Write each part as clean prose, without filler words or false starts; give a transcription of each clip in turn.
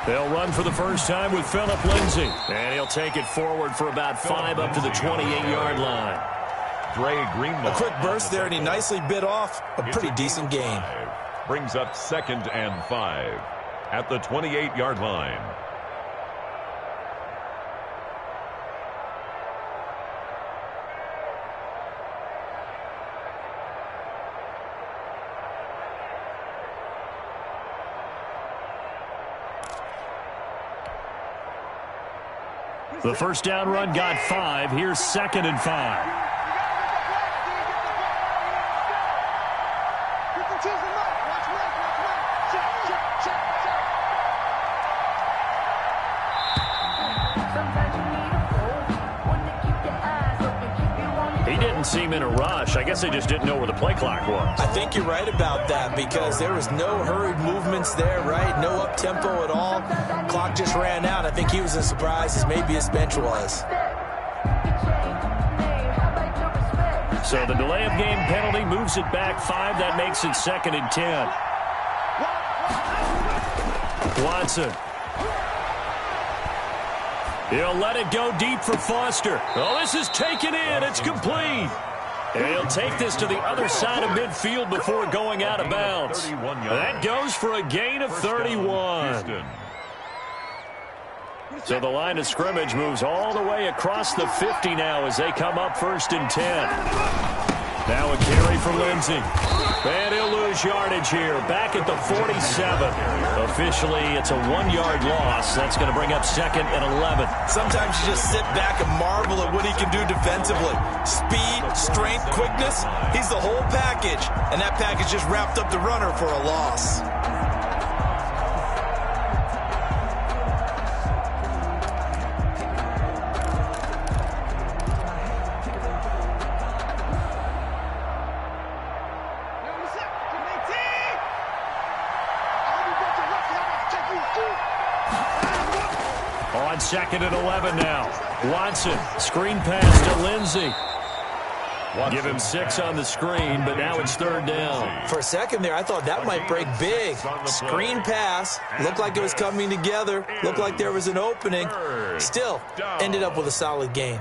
They'll run for the first time with Phillip Lindsay. And he'll take it forward for about 5 up to the 28-yard line. A quick burst there, and he nicely bit off a pretty decent gain. Brings up 2nd and 5 at the 28-yard line. The first down run got 5. Here's 2nd and 5. He didn't seem in a rush. I guess they just didn't know where the play clock was. I think you're right about that because there was no hurried movements there, right? No up-tempo at all. Clock just ran out. I think he was as surprised as maybe his bench was. So the delay of game penalty moves it back 5. That makes it 2nd and 10. Watson. He'll let it go deep for Foster. Oh, this is taken in. It's complete. And he'll take this to the other side of midfield before going out of bounds. That goes for a gain of 31. So the line of scrimmage moves all the way across the 50 now as they come up 1st and 10. Now a carry for Lindsay. And he'll lose yardage here. Back at the 47. Officially, it's a 1-yard loss. That's going to bring up 2nd and 11. Sometimes you just sit back and marvel at what he can do defensively. Speed, strength, quickness. He's the whole package. And that package just wrapped up the runner for a loss. On 2nd and 11 now. Watson, screen pass to Lindsay. Give him 6 on the screen, but now it's 3rd down. For a second there, I thought that might break big. Screen pass. Looked like it was coming together. Looked like there was an opening. Still, ended up with a solid gain.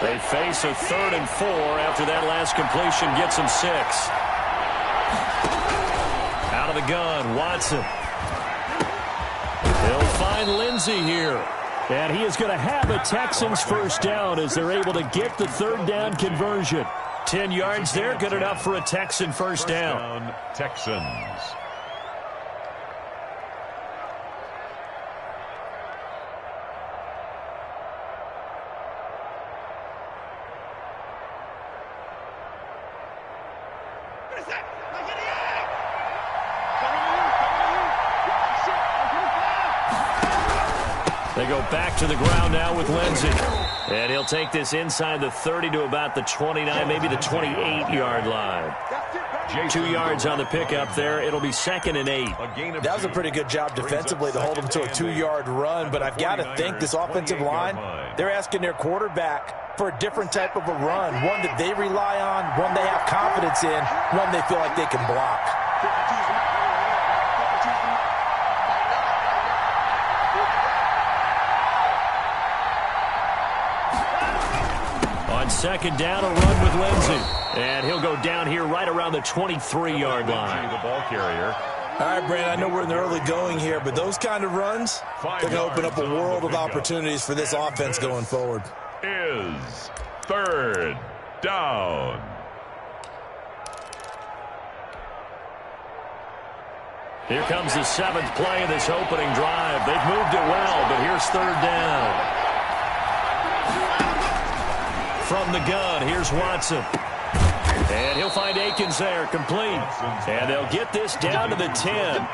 They face a 3rd and 4 after that last completion gets them 6. Out of the gun, Watson. He'll find Lindsay here. And he is going to have a Texans first down as they're able to get the 3rd down conversion. 10 yards there, good enough for a Texan first down. Texans. They go back to the ground now with Lindsay. And he'll take this inside the 30 to about the 29, maybe the 28-yard line. 2 yards on the pickup there. It'll be 2nd and 8. That was a pretty good job defensively to hold him to a 2-yard run, but I've got to think this offensive line, they're asking their quarterback for a different type of a run, one that they rely on, one they have confidence in, one they feel like they can block. On 2nd down, a run with Lindsay. And he'll go down here right around the 23-yard line. The ball carrier. All right, Brandon, I know we're in the early going here, but those kind of runs, they're going to open up a world of opportunities for this offense going forward. Is 3rd down. Here comes the 7th play of this opening drive. They've moved it well, but here's 3rd down. From the gun, here's Watson. And he'll find Akins there, complete. And they'll get this down to the 10.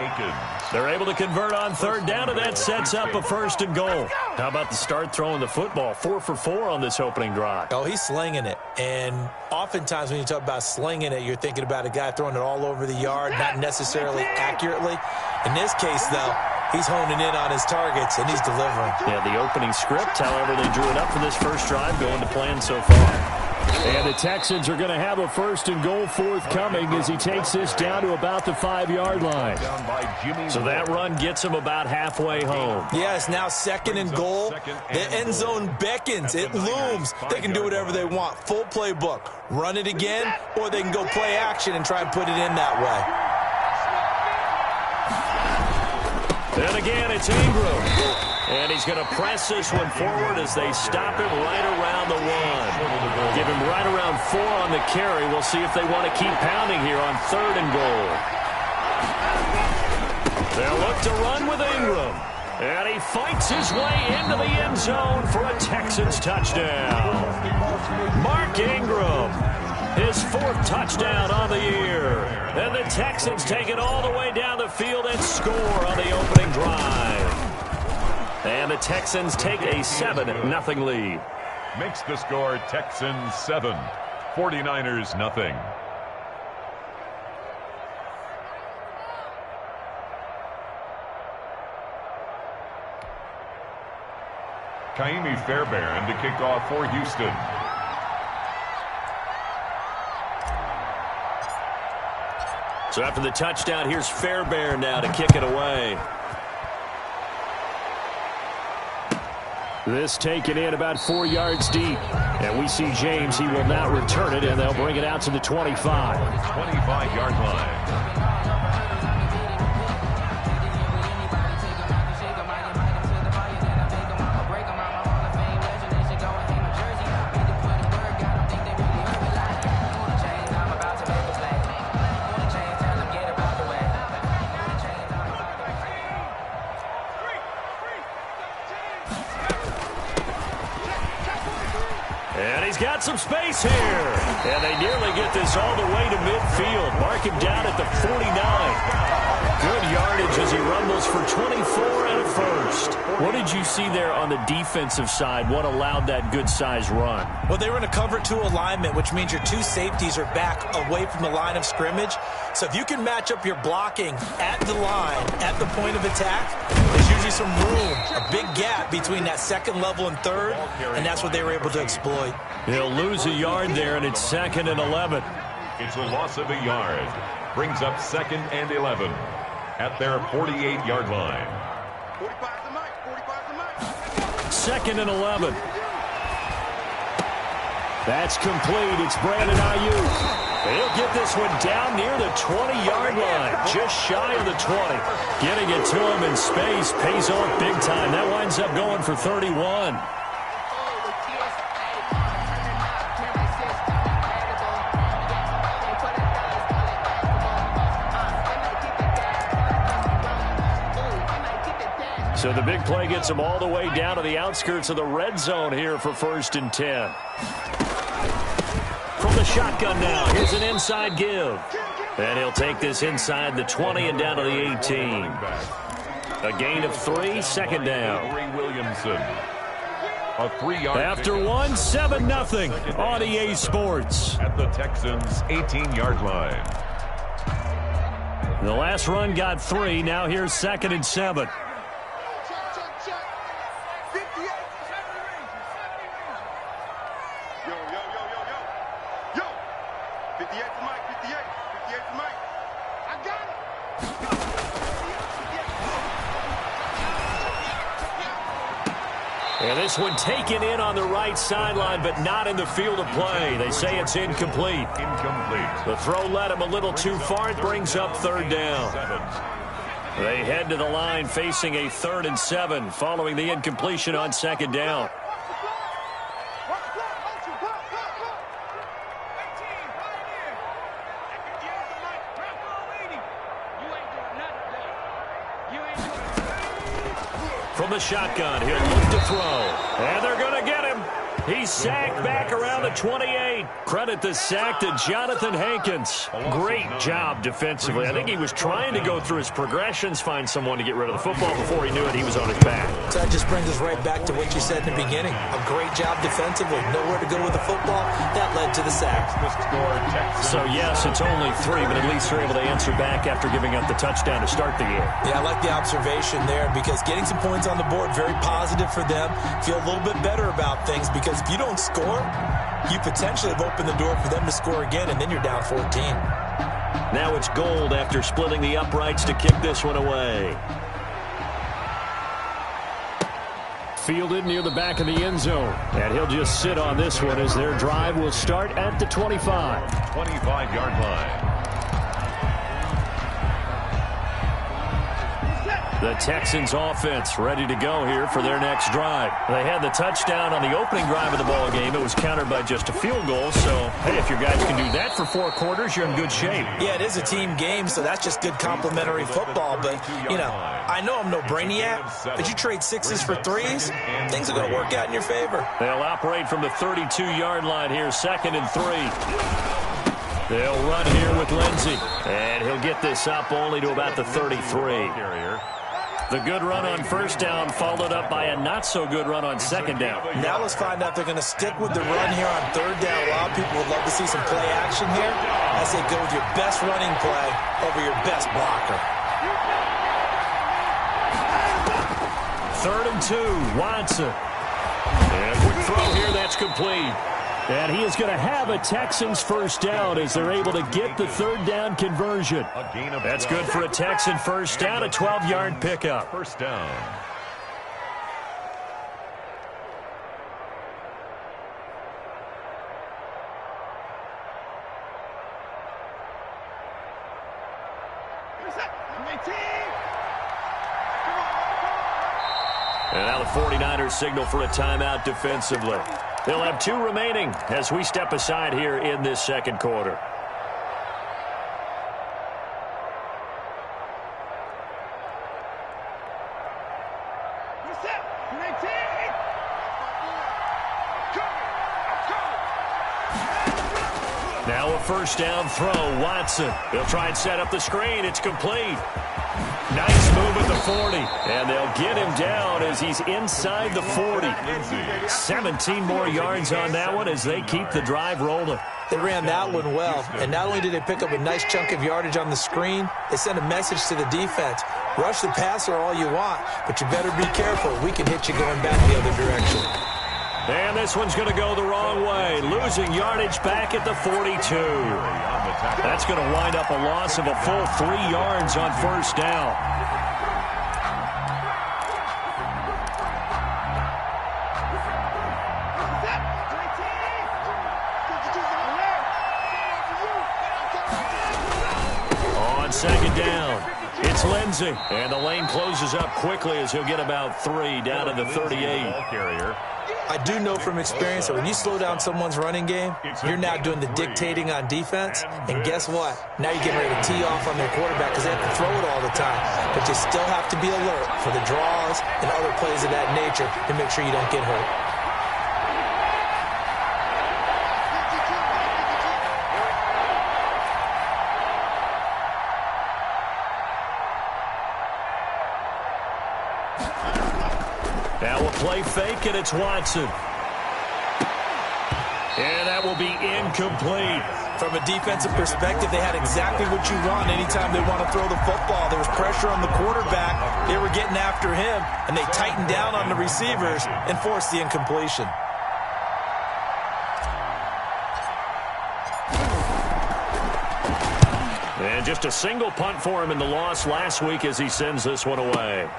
They're able to convert on third down, and that sets up a 1st and goal. How about the start throwing the football? 4 for 4 on this opening drive. Oh, he's slinging it. And oftentimes when you talk about slinging it, you're thinking about a guy throwing it all over the yard, not necessarily accurately. In this case, though, he's honing in on his targets, and he's delivering. Yeah, the opening script, however, they drew it up for this first drive, going to plan so far. And the Texans are going to have a 1st and goal forthcoming as he takes this down to about the 5-yard line. So that run gets him about halfway home. Yeah, it's now 2nd and goal. The end zone beckons. It looms. They can do whatever they want. Full playbook. Run it again, or they can go play action and try and put it in that way. Then again, it's Ingram. And he's going to press this one forward as they stop him right around the 1. Give him right around 4 on the carry. We'll see if they want to keep pounding here on 3rd and goal. They'll look to run with Ingram. And he fights his way into the end zone for a Texans touchdown. Mark Ingram, his 4th touchdown on the year. And the Texans take it all the way down the field and score on the opening drive. And the Texans take a 7-0 lead. Makes the score Texans 7, 49ers nothing. Kaimi Fairbairn to kick off for Houston. So after the touchdown, here's Fairbairn now to kick it away. This taken in about 4 yards deep. And we see James. He will not return it, and they'll bring it out to the 25. 25-yard line. And he's got some space here. And they nearly get this all the way to midfield. Mark him down at the 49. Good yardage as he rumbles for 24 and a 1st. What did you see there on the defensive side? What allowed that good-sized run? Well, they were in a cover 2 alignment, which means your 2 safeties are back away from the line of scrimmage. So if you can match up your blocking at the line, at the point of attack, there's usually some room, a big gap between that 2nd level and 3rd, and that's what they were able to exploit. He'll lose a yard there, and it's 2nd and 11. It's a loss of a yard. Brings up 2nd and 11 at their 48-yard line. 2nd and 11. That's complete. It's Brandon Yooo. He'll get this one down near the 20-yard line, just shy of the 20. Getting it to him in space pays off big time. That winds up going for 31. So the big play gets him all the way down to the outskirts of the red zone here for 1st and 10. From the shotgun now, here's an inside give. And he'll take this inside the 20 and down to the 18. A gain of 3, 2nd down. Williamson. A 3-yard. After 1, 7-0 on EA Sports. At the Texans' 18-yard line. The last run got 3. Now here's 2nd and 7. And this one taken in on the right sideline, but not in the field of play. They say it's incomplete. The throw led him a little too far. It brings up 3rd down. They head to the line facing a 3rd and 7 following the incompletion on 2nd down. From the shotgun, he'll look to throw. And they're going to get him. He's sacked back around the 28. Credit the sack to Jonathan Hankins. Great job defensively. I think he was trying to go through his progressions, find someone to get rid of the football. Before he knew it, he was on his back. So that just brings us right back to what you said in the beginning. A great job defensively. Nowhere to go with the football. That led to the sack. So, yes, it's only 3, but at least they're able to answer back after giving up the touchdown to start the game. Yeah, I like the observation there because getting some points on the board, very positive for them. Feel a little bit better about things because if you don't score, you potentially have opened the door for them to score again, and then you're down 14. Now it's Gold after splitting the uprights to kick this one away. Fielded near the back of the end zone. And he'll just sit on this one as their drive will start at the 25. 25-yard line. The Texans offense ready to go here for their next drive. They had the touchdown on the opening drive of the ball game. It was countered by just a field goal. So, hey, if your guys can do that for 4 quarters, you're in good shape. Yeah, it is a team game, so that's just good complimentary football. But, you know, I know I'm no brainiac, but you trade 6s for 3s, things are going to work out in your favor. They'll operate from the 32-yard line here, 2nd and 3. They'll run here with Lindsey. And he'll get this up only to about the 33. The good run on first down followed up by a not-so-good run on second down. Now let's find out if they're going to stick with the run here on third down. A lot of people would love to see some play action here. I say go with your best running play over your best blocker. 3rd and 2, Watson. And a quick throw here, that's complete. And he is going to have a Texans first down as they're able to get the 3rd down conversion. That's good for a Texan first down, a 12-yard pickup. First down. And now the 49ers signal for a timeout defensively. They'll have 2 remaining as we step aside here in this second quarter. Now a first down throw, Watson. They'll try and set up the screen. It's complete. Nice move at the 40. And they'll get him down as he's inside the 40. 17 more yards on that one as they keep the drive rolling. They ran that one well. And not only did they pick up a nice chunk of yardage on the screen, they sent a message to the defense. Rush the passer all you want, but you better be careful. We can hit you going back the other direction. And this one's going to go the wrong way. Losing yardage back at the 42. That's going to wind up a loss of a full 3 yards on first down. On second down, it's Lindsey. And the lane closes up quickly as he'll get about 3 down to the 38. I do know from experience that when you slow down someone's running game, you're now doing the dictating on defense. And guess what? Now you're getting ready to tee off on their quarterback because they have to throw it all the time. But you still have to be alert for the draws and other plays of that nature to make sure you don't get hurt. Now a play fake, and it's Watson. And that will be incomplete. From a defensive perspective, they had exactly what you want anytime they want to throw the football. There was pressure on the quarterback. They were getting after him, and they tightened down on the receivers and forced the incompletion. And just a single punt for him in the loss last week as he sends this one away.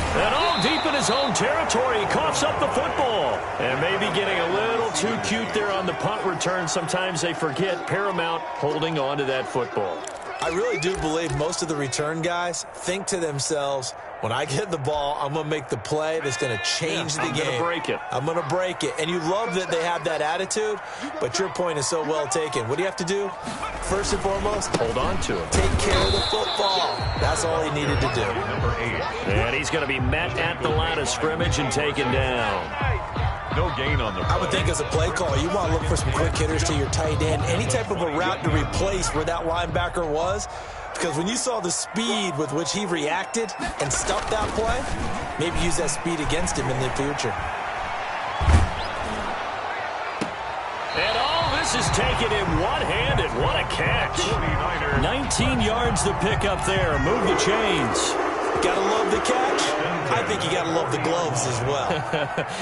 And all deep in his own territory, he coughs up the football. And maybe getting a little too cute there on the punt return. Sometimes they forget paramount holding on to that football. I really do believe most of the return guys think to themselves, when I get the ball, I'm going to make the play that's going to change the game. I'm going to break it. I'm going to break it. And you love that they have that attitude, but your point is so well taken. What do you have to do? First and foremost, hold on to it. Take care of the football. That's all he needed to do. Number 8. And he's going to be met at the line of scrimmage and taken down. No gain on the play. I would think as a play caller, you want to look for some quick hitters to your tight end. Any type of a route to replace where that linebacker was. Because when you saw the speed with which he reacted and stuffed that play, maybe use that speed against him in the future. And all this is taken in one-handed. What a catch. 19 yards to pick up there. Move the chains. Gotta love the catch. I think you gotta love the gloves as well.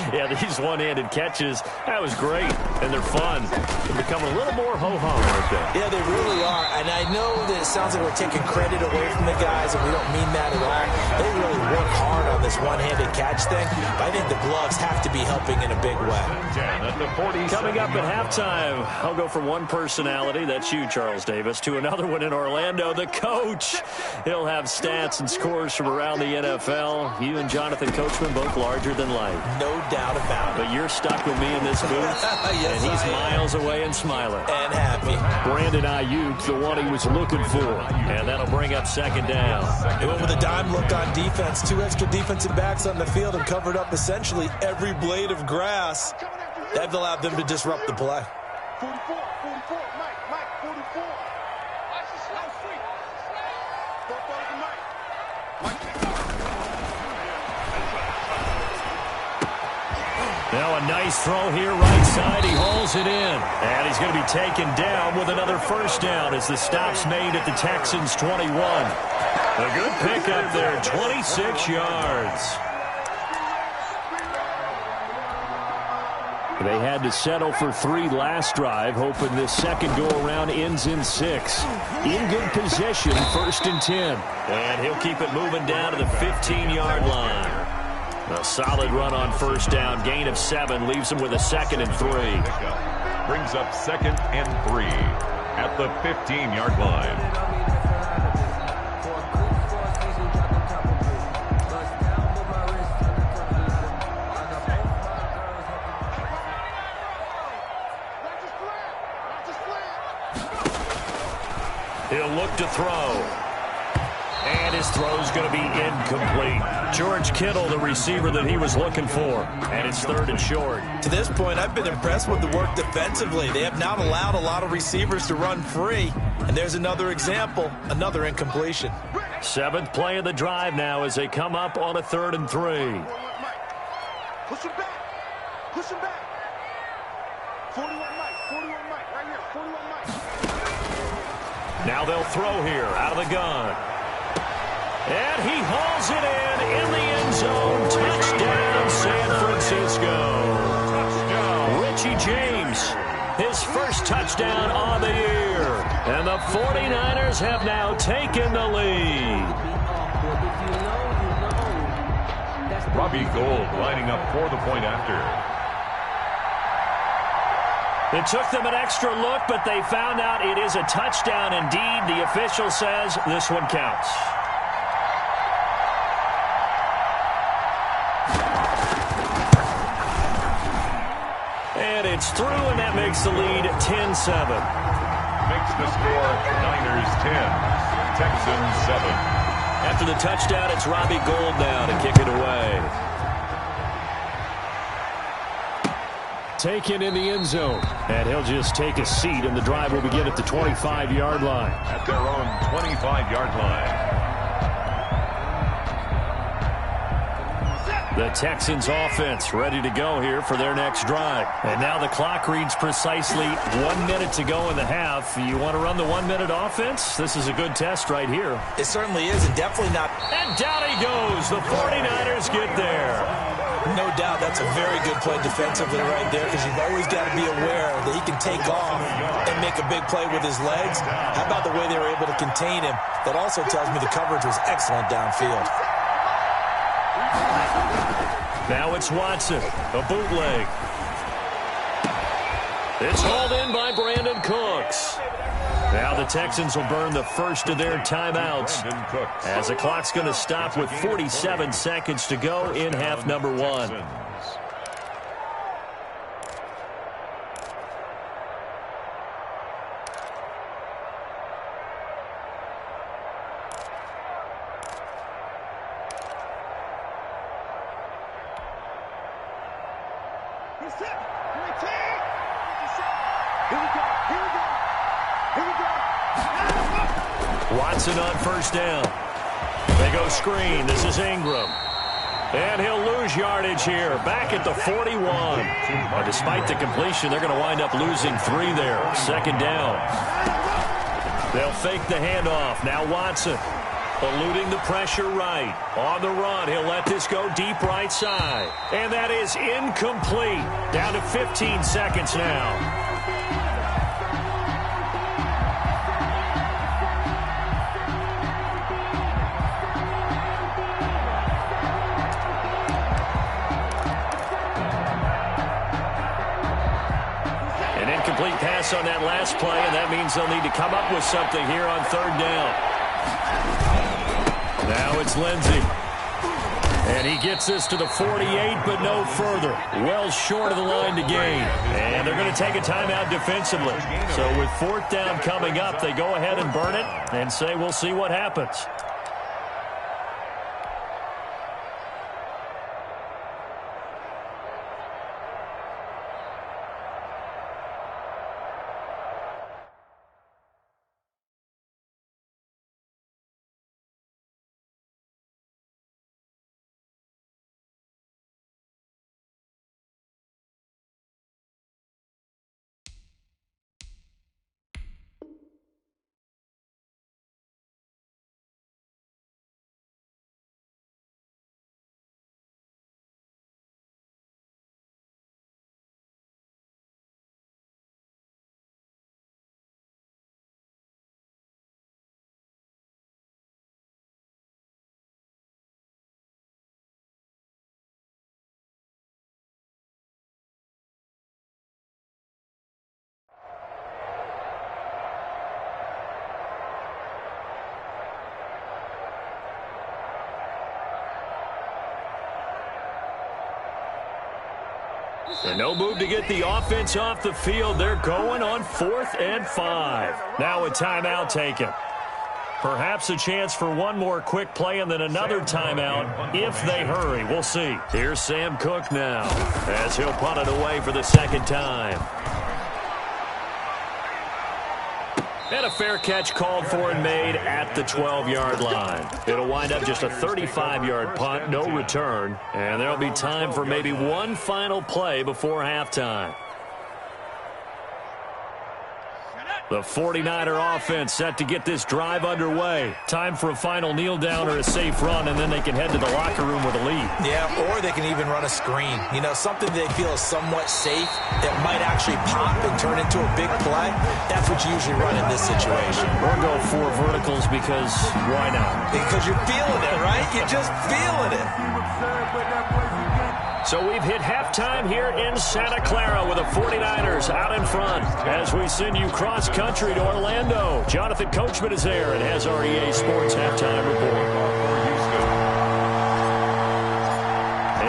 Yeah, these one-handed catches, that was great. And they're fun. They become a little more ho-hum, aren't they? Yeah, they really are. And I know that it sounds like we're taking credit away from the guys, and we don't mean that at all. They really work hard on this one-handed catch thing. But I think the gloves have to be helping in a big way. Coming up at halftime, I'll go from one personality, that's you, Charles Davis, to another one in Orlando, the coach. He'll have stats and scores from around the NFL. You and Jonathan Coachman both larger than life. No doubt about it. But you're stuck with me in this booth, yes, and he's miles away and smiling. And happy. Brandon Ayuk, the one he was looking for. And that'll bring up second down. They went with a dime look on defense. 2 extra defensive backs on the field and covered up essentially every blade of grass. That allowed them to disrupt the play. 44, Mike, 44. Watch the slow street. Now a nice throw here, right side. He hauls it in. And he's going to be taken down with another first down as the stop's made at the Texans' 21. A good pickup there, 26 yards. They had to settle for 3 last drive, hoping this second go-around ends in 6. In good position, 1st and 10. And he'll keep it moving down to the 15-yard line. A solid run on first down, gain of 7, leaves him with a 2nd and 3. Brings up 2nd and 3 at the 15-yard line. He'll look to throw. And his throw's going to be incomplete. George Kittle, the receiver that he was looking for. And it's 3rd and short. To this point, I've been impressed with the work defensively. They have not allowed a lot of receivers to run free. And there's another example, another incompletion. 7th play of the drive now as they come up on a 3rd and 3. Push him back. Push him back. 41 Mike, right here, 41 Mike. Now they'll throw here out of the gun. And he hauls it in the end zone. Touchdown, San Francisco. Richie James, his first touchdown on the year. And the 49ers have now taken the lead. Robbie Gould lining up for the point after. It took them an extra look, but they found out it is a touchdown indeed. The official says this one counts. And it's through, and that makes the lead 10-7. Makes the score Niners 10, Texans 7. After the touchdown, it's Robbie Gould now to kick it away. Taken in the end zone. And he'll just take a seat, and the drive will begin at the 25-yard line. At their own 25-yard line. The Texans offense ready to go here for their next drive. And now the clock reads precisely 1 minute to go in the half. You want to run the 1-minute offense? This is a good test right here. It certainly is, and definitely not. And down he goes. The 49ers get there. No doubt that's a very good play defensively right there, because you've always got to be aware that he can take off and make a big play with his legs. How about the way they were able to contain him? That also tells me the coverage was excellent downfield. Now it's Watson, a bootleg. It's hauled in by Brandon Cooks. Now the Texans will burn the first of their timeouts as the clock's going to stop with 47 seconds to go in half number 1. Watson on first down. They go screen. This is Ingram. And he'll lose yardage here. Back at the 41. But despite the completion, they're going to wind up losing 3 there. Second down. They'll fake the handoff. Now Watson eluding the pressure right. On the run, he'll let this go deep right side. And that is incomplete. Down to 15 seconds now. Incomplete pass on that last play, and that means they'll need to come up with something here on third down. Now it's Lindsey. And he gets this to the 48, but no further. Well short of the line to gain. And they're going to take a timeout defensively. So with fourth down coming up, they go ahead and burn it and say we'll see what happens. And no move to get the offense off the field. They're going on 4th and 5. Now a timeout taken. Perhaps a chance for one more quick play and then another timeout if they hurry. We'll see. Here's Sam Cook now as he'll punt it away for the second time. And a fair catch called for and made at the 12-yard line. It'll wind up just a 35-yard punt, no return. And there'll be time for maybe one final play before halftime. The 49er offense set to get this drive underway. Time for a final kneel down or a safe run, and then they can head to the locker room with a lead. Yeah, or they can even run a screen. You know, something they feel is somewhat safe that might actually pop and turn into a big play. That's what you usually run in this situation. Or go 4 verticals because why not? Because you're feeling it, right? You're just feeling it. So we've hit halftime here in Santa Clara with the 49ers out in front. As we send you cross-country to Orlando, Jonathan Coachman is there and has our EA Sports halftime report.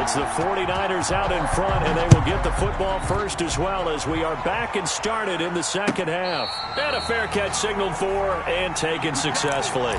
It's the 49ers out in front, and they will get the football first as well as we are back and started in the second half. And a fair catch signaled for and taken successfully.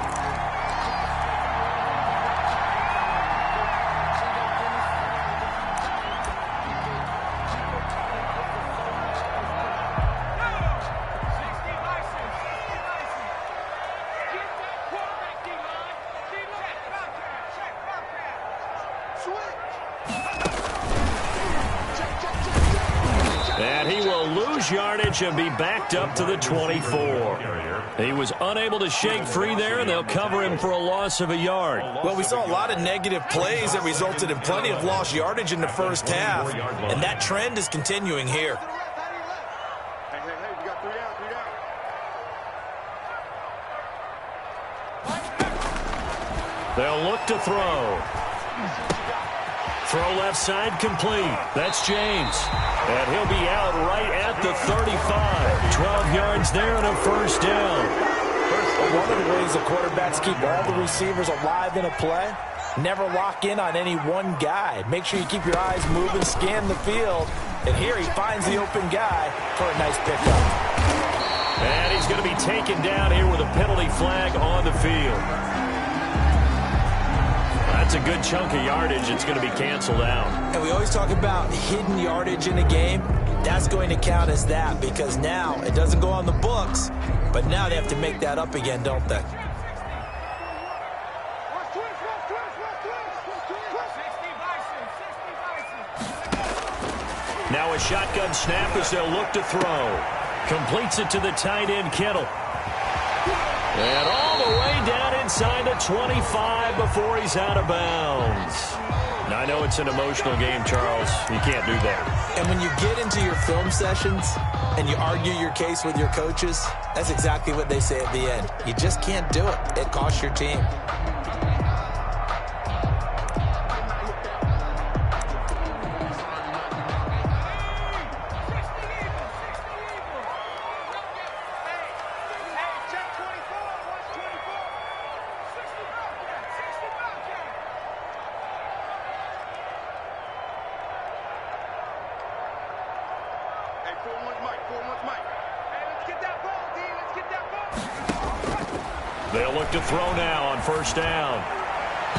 And he will lose yardage and be backed up to the 24. He was unable to shake free there, and they'll cover him for a loss of a yard. Well, we saw a lot of negative plays that resulted in plenty of lost yardage in the first half, and that trend is continuing here. Hey, we got 3 down, 3 down. They'll look to throw. Throw left side complete. That's James. And he'll be out right at the 35. 12 yards there and a first down. One of the ways the quarterbacks keep all the receivers alive in a play, never lock in on any one guy. Make sure you keep your eyes moving, scan the field. And here he finds the open guy for a nice pickup. And he's going to be taken down here with a penalty flag on the field. That's a good chunk of yardage. It's going to be canceled out. And we always talk about hidden yardage in a game. That's going to count as that because now it doesn't go on the books, but now they have to make that up again, don't they? Now a shotgun snap as they'll look to throw. Completes it to the tight end, Kittle. And all the way down inside the 25 before he's out of bounds. Now, I know it's an emotional game, Charles. You can't do that. And when you get into your film sessions and you argue your case with your coaches, that's exactly what they say at the end. You just can't do it. It costs your team. They'll look to throw now on first down.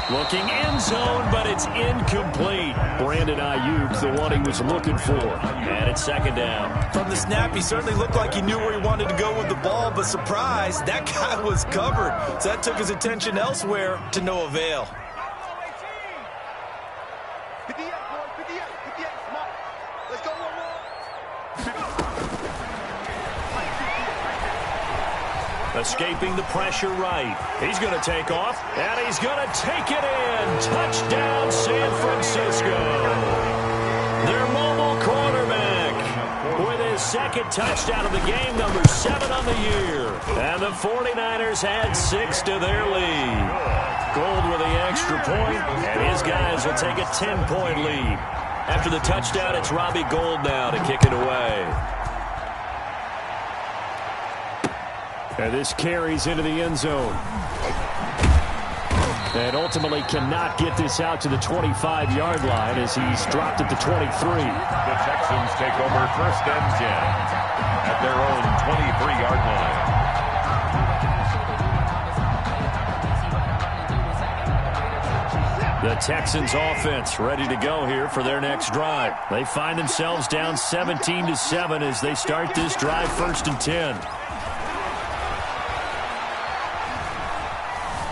Looking end zone, but it's incomplete. Brandon Ayuk, the one he was looking for. And it's second down. From the snap, he certainly looked like he knew where he wanted to go with the ball, but surprise, that guy was covered. So that took his attention elsewhere to no avail. Escaping the pressure right. He's going to take off, and he's going to take it in. Touchdown, San Francisco. Their mobile quarterback with his second touchdown of the game, number 7 on the year. And the 49ers add 6 to their lead. Gold with the extra point, and his guys will take a 10-point lead. After the touchdown, it's Robbie Gould now to kick it away. And this carries into the end zone. And ultimately cannot get this out to the 25-yard line as he's dropped at the 23. The Texans take over first and 10 at their own 23-yard line. The Texans offense ready to go here for their next drive. They find themselves down 17-7 as they start this drive first and 10.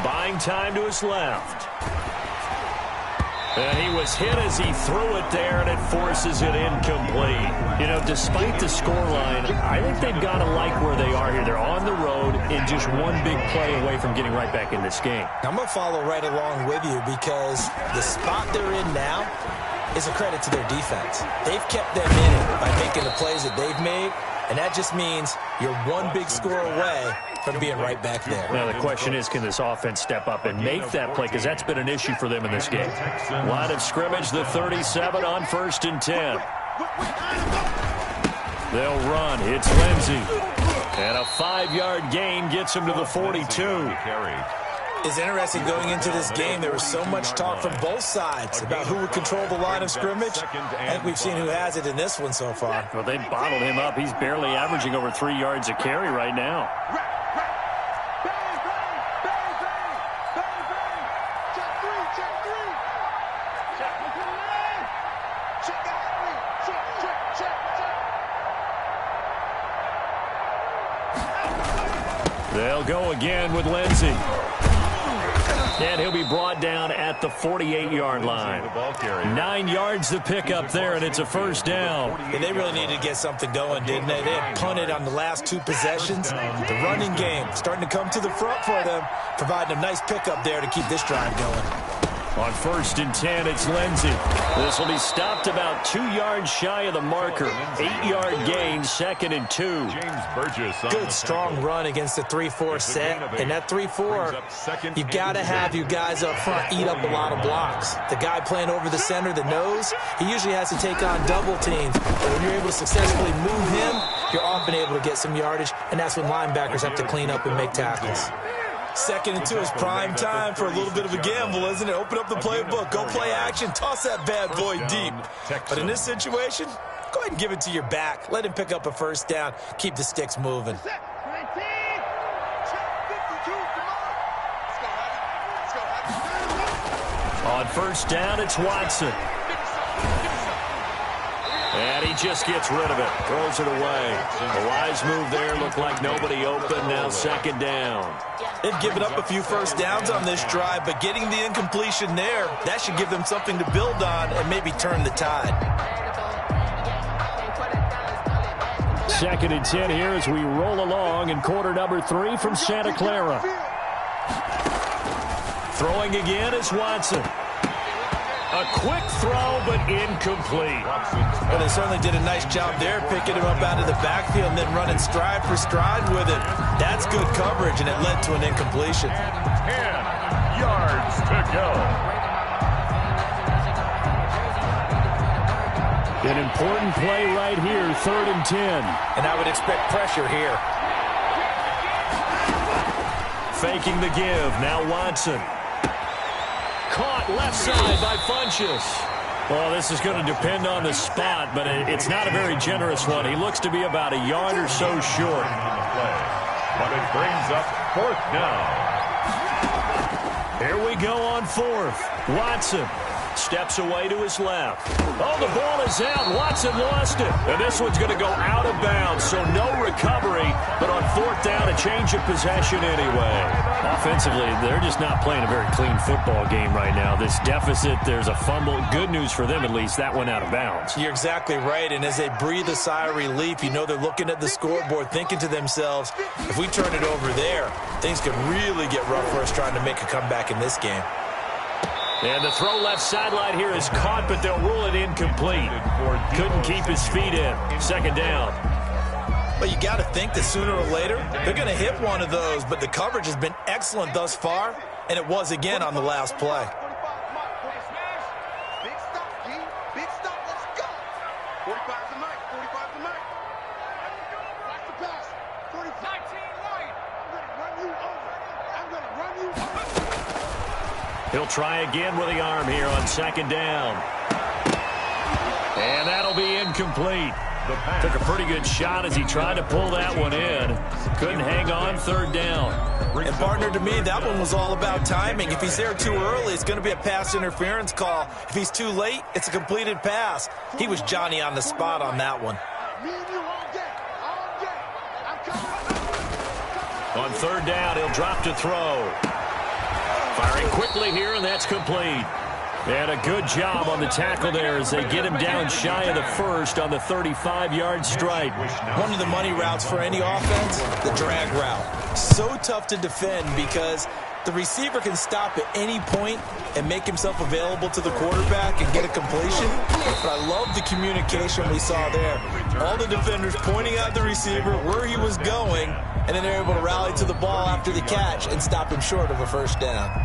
Buying time to his left. And he was hit as he threw it there, and it forces it incomplete. You know, despite the scoreline, I think they've got to like where they are here. They're on the road and just one big play away from getting right back in this game. I'm going to follow right along with you because the spot they're in now is a credit to their defense. They've kept them in it by making the plays that they've made, and that just means you're one big score away from being right back there. Now, the question is, can this offense step up and make that play? Because that's been an issue for them in this game. Line of scrimmage, the 37 on first and 10. They'll run. It's Lindsey. And a 5-yard gain gets him to the 42. It's interesting going into this game. There was so much talk from both sides about who would control the line of scrimmage. I think we've seen who has it in this one so far. Well, they bottled him up. He's barely averaging over 3 yards a carry right now. They'll go again with Lindsey. And he'll be brought down at the 48-yard line. 9 yards to pick up there, and it's a first down. And they really needed to get something going, didn't they? They had punted on the last 2 possessions. The running game starting to come to the front for them, providing a nice pickup there to keep this drive going. On first and 10, it's Lindsey. This will be stopped about 2 yards shy of the marker. 8-yard gain, second and 2. Good, strong run against the 3-4 set. And that 3-4, you've got to have your guys up front eat up a lot of blocks. The guy playing over the center, the nose, he usually has to take on double teams. But when you're able to successfully move him, you're often able to get some yardage, and that's when linebackers have to clean up and make tackles. Second and 2 is prime time for a little bit of a gamble, isn't it? Open up the playbook, go play action, toss that bad boy deep. But in this situation, go ahead and give it to your back. Let him pick up a first down. Keep the sticks moving. on first down, it's Watson. And he just gets rid of it. Throws it away. A wise move there. Looked like nobody open. Now second down. They've given up a few first downs on this drive, but getting the incompletion there, that should give them something to build on and maybe turn the tide. Second and 10 here as we roll along in quarter number 3 from Santa Clara. Throwing again is Watson. A quick throw, but incomplete. Well, they certainly did a nice job there, picking him up out of the backfield and then running stride for stride with it. That's good coverage, and it led to an incompletion. 10 yards to go. An important play right here, 3rd and 10. And I would expect pressure here. Faking the give, now Watson. Caught left side by Funchess. Well, this is going to depend on the spot, but it's not a very generous one. He looks to be about a yard or so short. But it brings up 4th down. Here we go on 4th. Watson steps away to his left. Oh, the ball is out. Watson lost it. And this one's going to go out of bounds, so no recovery. But on 4th down, a change of possession anyway. Offensively, they're just not playing a very clean football game right now. This deficit, there's a fumble. Good news for them, at least. That went out of bounds. You're exactly right. And as they breathe a sigh of relief, you know they're looking at the scoreboard, thinking to themselves, if we turn it over there, things could really get rough for us trying to make a comeback in this game. And the throw left sideline here is caught, but they'll rule it incomplete. Couldn't keep his feet in. Second down. But you got to think that sooner or later, they're going to hit one of those, but the coverage has been excellent thus far, and it was again on the last play. Big stop, G. Big stop. Let's go. 45 to Mike. 45 to Mike. Watch the pass. 45. 19 right. I'm going to run you over. He'll try again with the arm here on second down. And that'll be incomplete. Took a pretty good shot as he tried to pull that one in. Couldn't hang on, 3rd down. And partner, to me, that one was all about timing. If he's there too early, it's going to be a pass interference call. If he's too late, it's a completed pass. He was Johnny on the spot on that one. Me and you all day. All day. I'm coming. On 3rd down, he'll drop to throw. Firing quickly here, and that's complete. And a good job on the tackle there as they get him down shy of the first on the 35-yard strike. One of the money routes for any offense, the drag route. So tough to defend because the receiver can stop at any point and make himself available to the quarterback and get a completion. But I love the communication we saw there. All the defenders pointing out the receiver where he was going, and then they're able to rally to the ball after the catch and stop him short of a first down.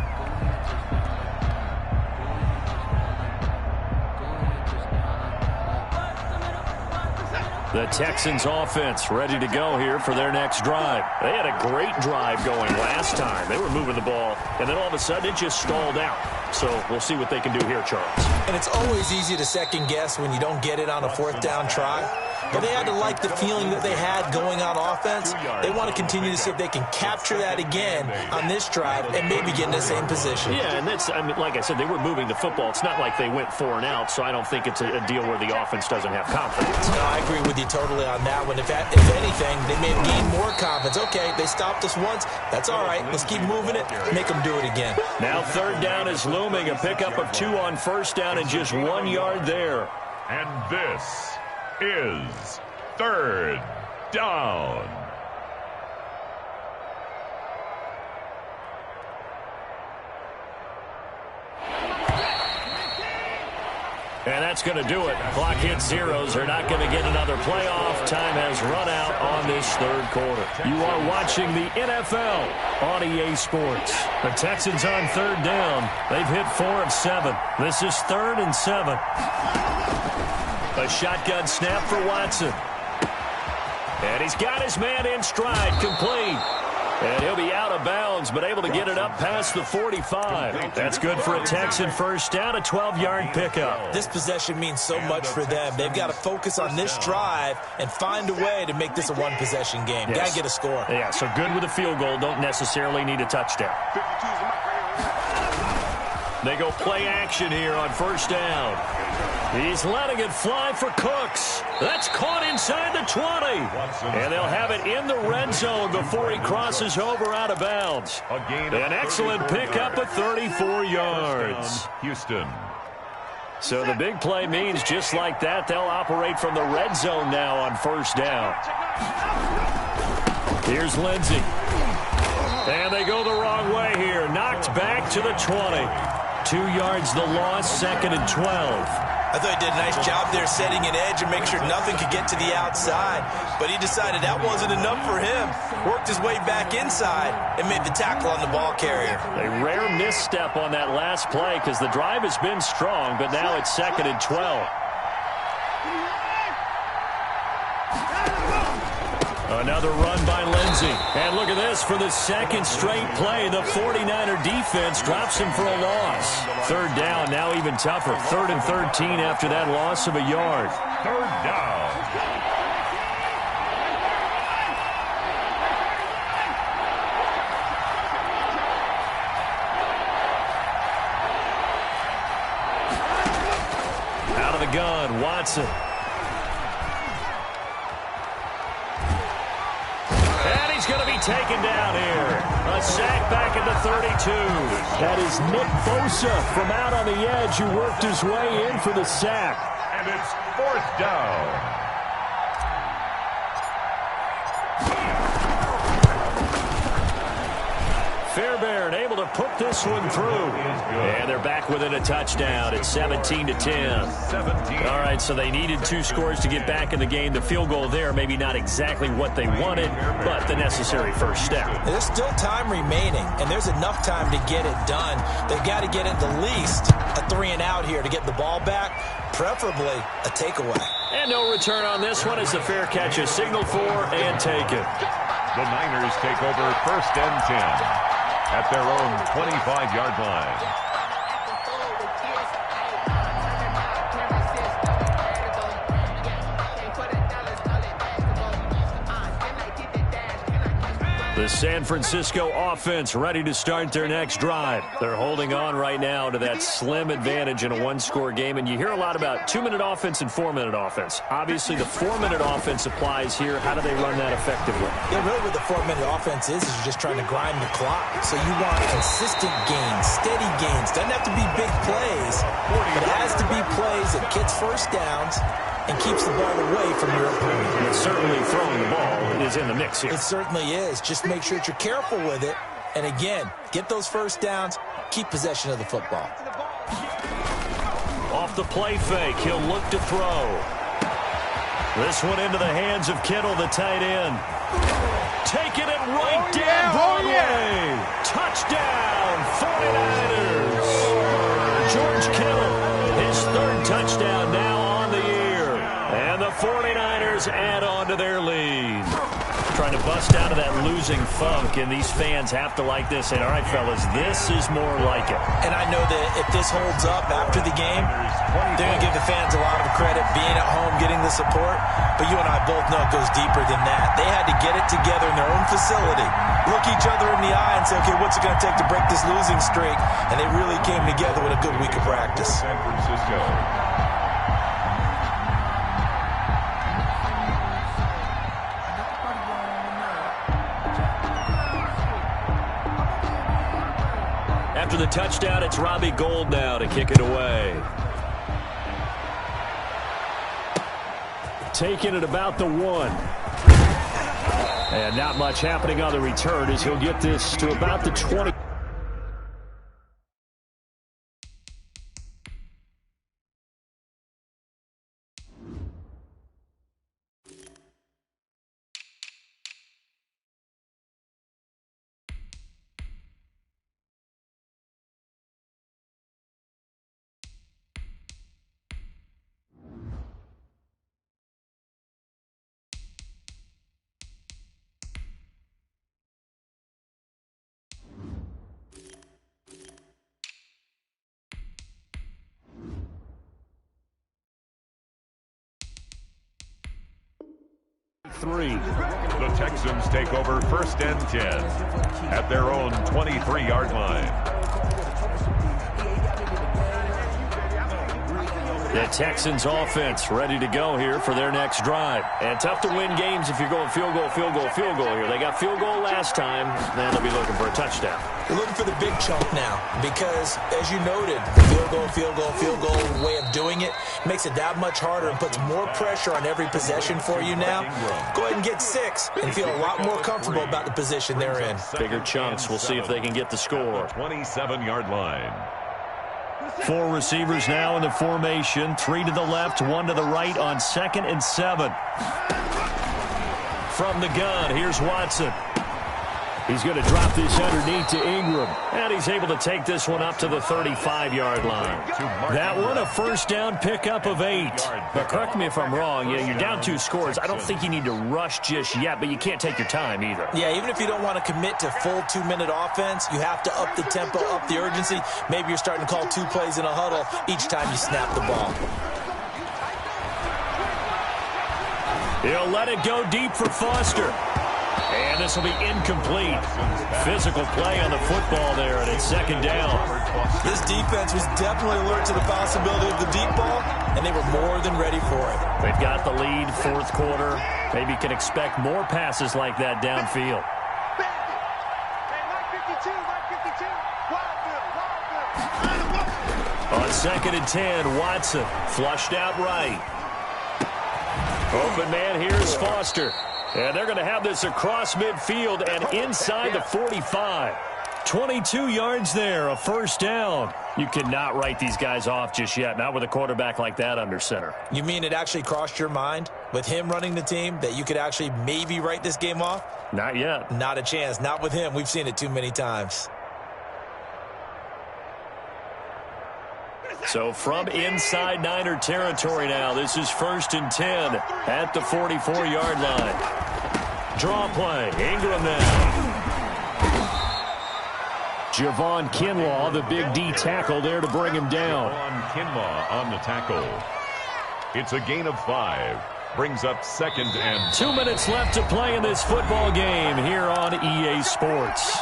The Texans offense ready to go here for their next drive. They had a great drive going last time. They were moving the ball, and then all of a sudden it just stalled out. So we'll see what they can do here, Charles. And it's always easy to second guess when you don't get it on a 4th down try. But they had to like the feeling that they had going on offense. They want to continue to see if they can capture that again on this drive and maybe get in the same position. Yeah, and that's, I mean, like I said, they were moving the football. It's not like they went 4 and out, so I don't think it's a deal where the offense doesn't have confidence. No, I agree with you totally on that one. If anything, they may have gained more confidence. Okay, they stopped us once. That's all right. Let's keep moving it. Make them do it again. Now 3rd down is looming. A pickup of 2 on first down and just 1 yard there. And this is 3rd down. And that's going to do it. Clock hits zeros. They're not going to get another playoff. Time has run out on this 3rd quarter. You are watching the NFL on EA Sports. The Texans on 3rd down. They've hit 4 of 7. This is 3rd and 7. A shotgun snap for Watson. And he's got his man in stride, complete. And he'll be out of bounds, but able to get it up past the 45. That's good for a Texan first down, a 12-yard pickup. This possession means so much for them. They've got to focus on this drive and find a way to make this a one-possession game. Yes. Got to get a score. Yeah, so good with a field goal. Don't necessarily need a touchdown. They go play action here on first down. He's letting it fly for Cooks. That's caught inside the 20. And they'll have it in the red zone before he crosses over out of bounds. An excellent pickup of 34 yards. Houston. So the big play means just like that, they'll operate from the red zone now on first down. Here's Lindsey. And they go the wrong way here. Knocked back to the 20. 2 yards the loss, 2nd and 12. I thought he did a nice job there setting an edge and make sure nothing could get to the outside. But he decided that wasn't enough for him. Worked his way back inside and made the tackle on the ball carrier. A rare misstep on that last play because the drive has been strong, but now it's 2nd and 12. Another run by Lindsey. And look at this. For the second straight play, the 49er defense drops him for a loss. 3rd down, now even tougher. 3rd and 13 after that loss of a yard. 3rd down. Out of the gun, Watson. He's going to be taken down here. A sack back at the 32. That is Nick Bosa from out on the edge who worked his way in for the sack. And it's 4th down. Fairbairn able to put this one through. And they're back within a touchdown. It's 17-10. All right, so they needed 2 scores to get back in the game. The field goal there, maybe not exactly what they wanted, but the necessary first step. There's still time remaining, and there's enough time to get it done. They've got to get at the least a 3-and-out here to get the ball back, preferably a takeaway. And no return on this one as the fair catch is signaled for and taken. The Niners take over 1st and 10. At their own 25-yard line. The San Francisco offense ready to start their next drive. They're holding on right now to that slim advantage in a 1-score game. And you hear a lot about 2-minute offense and 4-minute offense. Obviously, the 4-minute offense applies here. How do they run that effectively? Yeah, really what the 4-minute offense is you're just trying to grind the clock. So you want consistent gains, steady gains. Doesn't have to be big plays, but it has to be plays that gets first downs and keeps the ball away from your opponent. But certainly throwing the ball is in the mix here. It certainly is. Just make sure that you're careful with it. And again, get those first downs, keep possession of the football. Off the play fake, he'll look to throw. This one into the hands of Kittle, the tight end. Taking it right down Broadway. Touchdown, 49ers. George Kittle, his 3rd touchdown now on the year. And the 49ers add on to their lead. Trying to bust out of that losing funk, and these fans have to like this. And all right, fellas, this is more like it. And I know that if this holds up after the game, they're going to give the fans a lot of credit being at home, getting the support. But you and I both know it goes deeper than that. They had to get it together in their own facility, look each other in the eye and say, okay, what's it going to take to break this losing streak? And they really came together with a good week of practice. San Francisco. After the touchdown, it's Robbie Gould now to kick it away. Taking it about the 1. And not much happening on the return as he'll get this to about the 20. The Texans take over 1st and 10 at their own 23-yard line. The Texans offense ready to go here for their next drive. And tough to win games if you're going field goal, field goal, field goal here. They got field goal last time. Now they'll be looking for a touchdown. They're looking for the big chunk now because, as you noted, the field goal, field goal, field goal way of doing it makes it that much harder and puts more pressure on every possession for you now. Go ahead and get 6 and feel a lot more comfortable about the position they're in. Bigger chunks. We'll see if they can get the score. 27-yard line. 4 receivers now in the formation. 3 to the left, 1 to the right on 2nd and 7. From the gun, here's Watson. He's going to drop this underneath to Ingram. And he's able to take this one up to the 35-yard line. That one a first down pickup of 8. But correct me if I'm wrong. Yeah, you're down 2 scores. I don't think you need to rush just yet, but you can't take your time either. Yeah, even if you don't want to commit to full 2-minute offense, you have to up the tempo, up the urgency. Maybe you're starting to call 2 plays in a huddle each time you snap the ball. He'll let it go deep for Foster. And this will be incomplete. Physical play on the football there, and it's 2nd down. This defense was definitely alert to the possibility of the deep ball, and they were more than ready for it. They've got the lead, 4th quarter. Maybe you can expect more passes like that downfield. On 2nd and 10, Watson flushed out right. Open man here is Foster. And they're going to have this across midfield and inside the 45. 22 yards there, a first down. You cannot write these guys off just yet, not with a quarterback like that under center. You mean it actually crossed your mind with him running the team that you could actually maybe write this game off? Not yet. Not a chance. Not with him. We've seen it too many times. So from inside Niner territory now, this is 1st and 10 at the 44-yard line. Draw play. Ingram now. Javon Kinlaw, the big D tackle there to bring him down. Javon Kinlaw on the tackle. It's a gain of 5. Brings up 2nd and 2 minutes left to play in this football game here on EA Sports.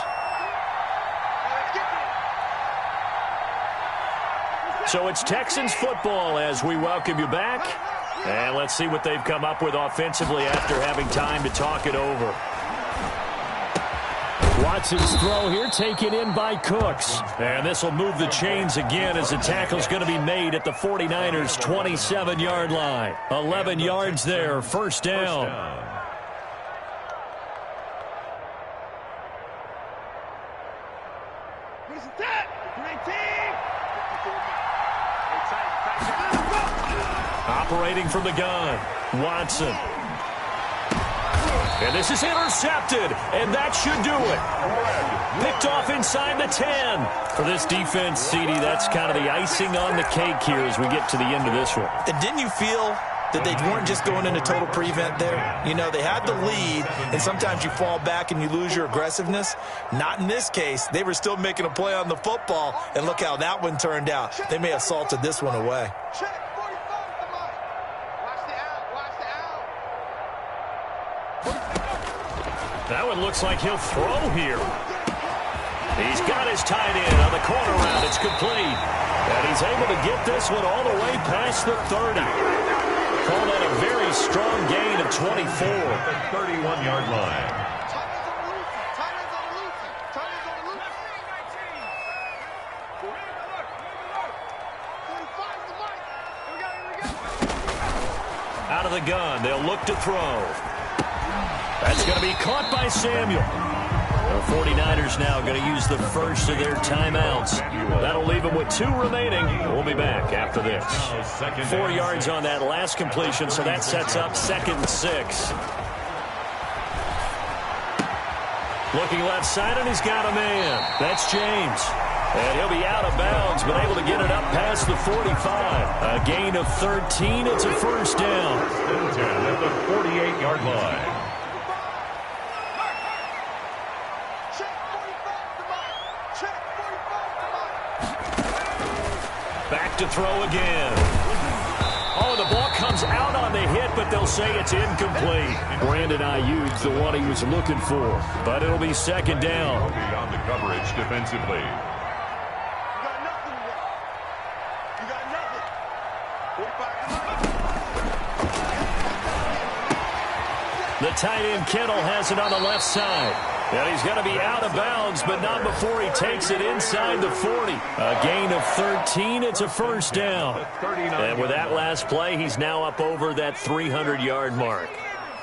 So it's Texans football as we welcome you back. And let's see what they've come up with offensively after having time to talk it over. Watson's throw here taken in by Cooks. And this will move the chains again as the tackle's going to be made at the 49ers' 27-yard line. 11 yards there, first down. Operating from the gun, Watson. And this is intercepted, and that should do it. Picked off inside the 10. For this defense, CD, that's kind of the icing on the cake here as we get to the end of this one. And didn't you feel that they weren't just going into total prevent there? You know, they had the lead, and sometimes you fall back and you lose your aggressiveness. Not in this case. They were still making a play on the football, and look how that one turned out. They may have salted this one away. That one looks like he'll throw here. He's got his tight end on the corner route. It's complete. And he's able to get this one all the way past the 30. Call that a very strong gain of 24. The 31-yard line. Out of the gun, they'll look to throw. That's going to be caught by Samuel. The 49ers now going to use the first of their timeouts. That'll leave them with 2 remaining. We'll be back after this. 4 yards on that last completion, so that sets up 2nd and 6. Looking left side, and he's got a man. That's James. And he'll be out of bounds, but able to get it up past the 45. A gain of 13. It's a first down. At the 48-yard line. Back to throw again. Oh, the ball comes out on the hit, but they'll say it's incomplete. Brandon Ayuk's the one he was looking for, but it'll be 2nd down. On the coverage defensively. The tight end Kittle has it on the left side. And he's going to be out of bounds, but not before he takes it inside the 40. A gain of 13. It's a first down. And with that last play, he's now up over that 300-yard mark.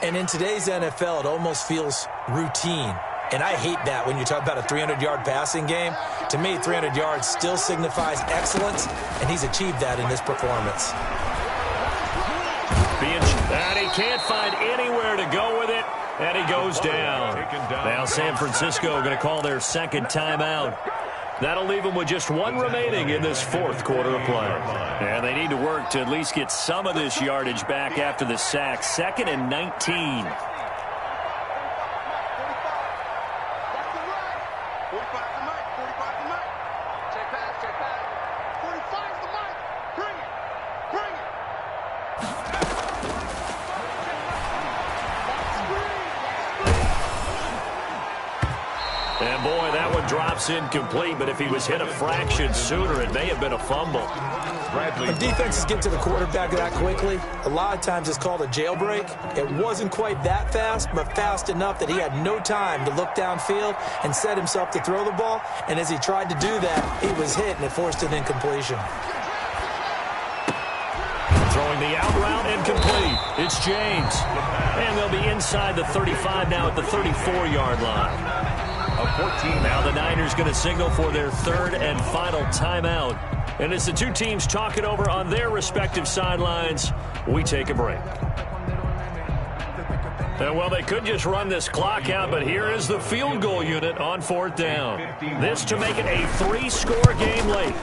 And in today's NFL, it almost feels routine. And I hate that when you talk about a 300-yard passing game. To me, 300 yards still signifies excellence, and he's achieved that in this performance. And he can't find anywhere to go with it, and he goes down. Now San Francisco going to call their second timeout. That'll leave them with just one remaining in this fourth quarter of play. And they need to work to at least get some of this yardage back after the sack. 2nd and 19. And boy, that one drops incomplete, but if he was hit a fraction sooner, it may have been a fumble. When defenses get to the quarterback that quickly, a lot of times it's called a jailbreak. It wasn't quite that fast, but fast enough that he had no time to look downfield and set himself to throw the ball. And as he tried to do that, he was hit, and it forced an incompletion. Throwing the out route, incomplete. It's James. And they'll be inside the 35 now at the 34-yard line. Now the Niners going to signal for their third and final timeout. And as the two teams talk it over on their respective sidelines, we take a break. And well, they could just run this clock out, but here is the field goal unit on 4th down. This to make it a 3-score game late.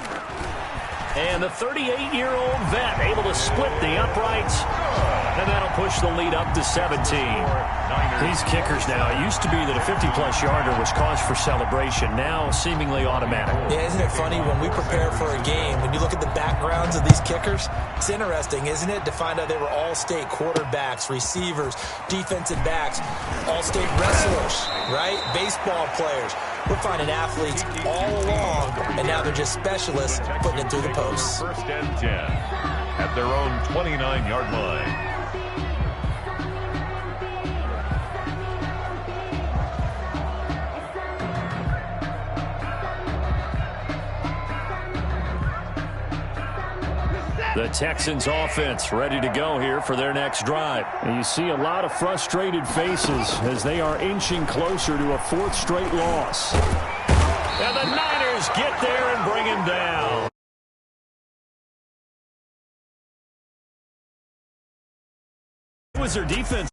And the 38-year-old vet able to split the uprights. And that'll push the lead up to 17. These kickers now, it used to be that a 50-plus yarder was cause for celebration. Now seemingly automatic. Yeah, isn't it funny when we prepare for a game, when you look at the backgrounds of these kickers, it's interesting, isn't it, to find out they were all-state quarterbacks, receivers, defensive backs, all-state wrestlers, right? Baseball players. We're finding athletes all along, and now they're just specialists putting it through the posts. 1st and 10 at their own 29-yard line. The Texans offense ready to go here for their next drive. And you see a lot of frustrated faces as they are inching closer to a 4th straight loss. And the Niners get there and bring him down. It was their defense.